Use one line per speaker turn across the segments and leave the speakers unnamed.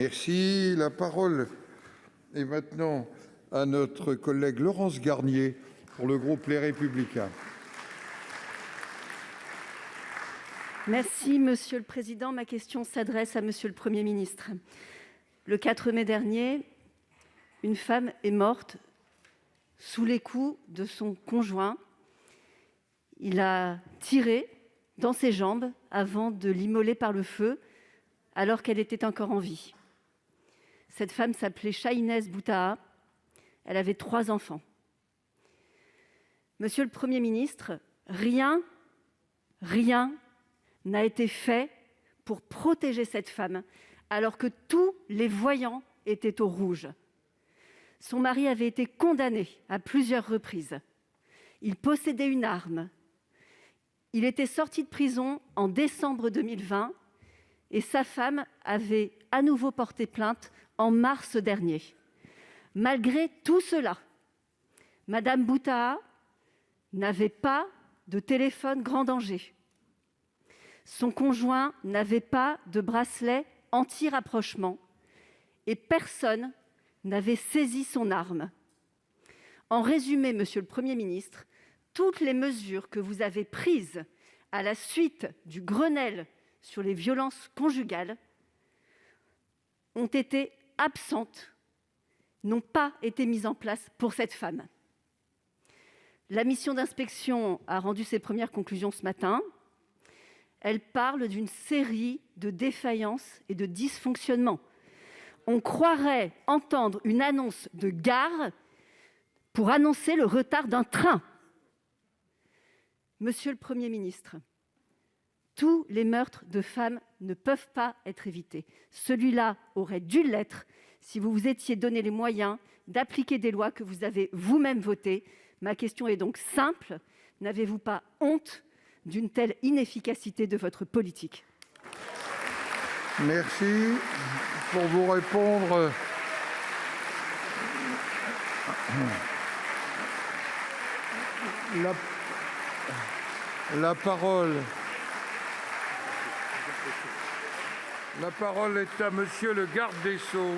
Merci. La parole est maintenant à notre collègue Laurence Garnier pour le groupe Les Républicains.
Merci, Monsieur le Président. Ma question s'adresse à Monsieur le Premier ministre. Le 4 mai dernier, une femme est morte sous les coups de son conjoint. Il a tiré dans ses jambes avant de l'immoler par le feu, alors qu'elle était encore en vie. Cette femme s'appelait Chahinez Boutaa. Elle avait 3 enfants. Monsieur le Premier ministre, rien n'a été fait pour protéger cette femme, alors que tous les voyants étaient au rouge. Son mari avait été condamné à plusieurs reprises. Il possédait une arme. Il était sorti de prison en décembre 2020 et sa femme avait à nouveau porté plainte en mars dernier. Malgré tout cela, Madame Boutaa n'avait pas de téléphone grand danger. Son conjoint n'avait pas de bracelet anti-rapprochement et personne n'avait saisi son arme. En résumé, Monsieur le Premier ministre, toutes les mesures que vous avez prises à la suite du Grenelle sur les violences conjugales ont été absentes, n'ont pas été mises en place pour cette femme. La mission d'inspection a rendu ses premières conclusions ce matin. Elle parle d'une série de défaillances et de dysfonctionnements. On croirait entendre une annonce de gare pour annoncer le retard d'un train. Monsieur le Premier ministre, tous les meurtres de femmes ne peuvent pas être évités. Celui-là aurait dû l'être si vous vous étiez donné les moyens d'appliquer des lois que vous avez vous-même votées. Ma question est donc simple. N'avez-vous pas honte d'une telle inefficacité de votre politique?
Merci. Pour vous répondre, la parole est à Monsieur le garde des Sceaux.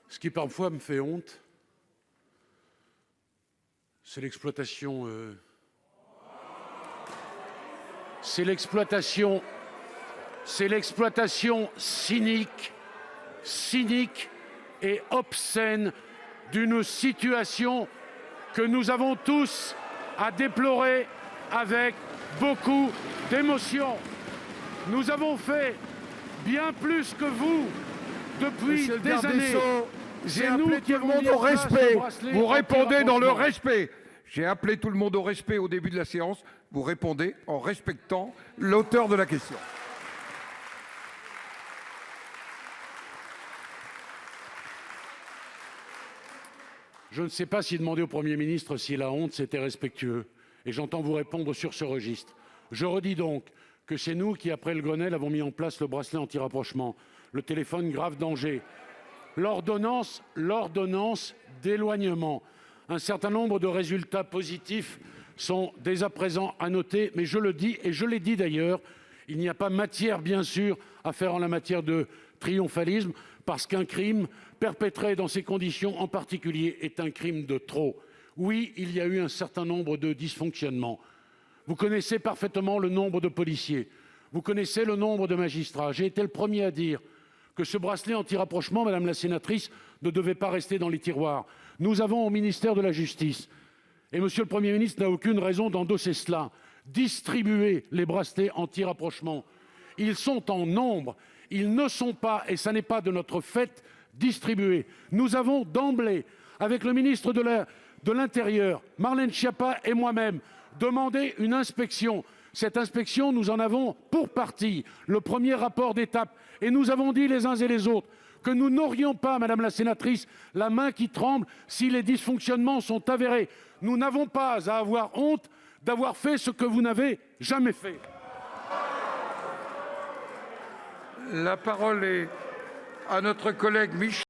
Ce qui parfois me fait honte, c'est l'exploitation. C'est l'exploitation cynique et obscène d'une situation que nous avons tous à déplorer avec beaucoup d'émotion. Nous avons fait bien plus que vous depuis des années.
J'ai appelé tout le monde au respect. Vous répondez dans le respect. J'ai appelé tout le monde au respect au début de la séance. Vous répondez en respectant l'auteur de la question.
Je ne sais pas si demander au Premier ministre s'il a honte, c'était respectueux. Et j'entends vous répondre sur ce registre. Je redis donc que c'est nous qui, après le Grenelle, avons mis en place le bracelet anti-rapprochement, le téléphone grave danger, l'ordonnance d'éloignement. Un certain nombre de résultats positifs sont dès à présent à noter, mais je le dis, et je l'ai dit d'ailleurs, il n'y a pas matière, bien sûr, à faire en la matière de triomphalisme, parce qu'un crime perpétré dans ces conditions en particulier est un crime de trop. Oui, il y a eu un certain nombre de dysfonctionnements. Vous connaissez parfaitement le nombre de policiers, vous connaissez le nombre de magistrats. J'ai été le premier à dire que ce bracelet anti-rapprochement, Madame la sénatrice, ne devait pas rester dans les tiroirs. Nous avons au ministère de la Justice, et Monsieur le Premier ministre n'a aucune raison d'endosser cela, distribuer les bracelets anti-rapprochement. Ils sont en nombre, ils ne sont pas, et ça n'est pas de notre fait, distribués. Nous avons d'emblée, avec le ministre de l'Intérieur, Marlène Schiappa et moi-même, demandé une inspection. Cette inspection, nous en avons pour partie le premier rapport d'étape. Et nous avons dit les uns et les autres que nous n'aurions pas, Madame la sénatrice, la main qui tremble si les dysfonctionnements sont avérés. Nous n'avons pas à avoir honte d'avoir fait ce que vous n'avez jamais fait.
La parole est à notre collègue Michel.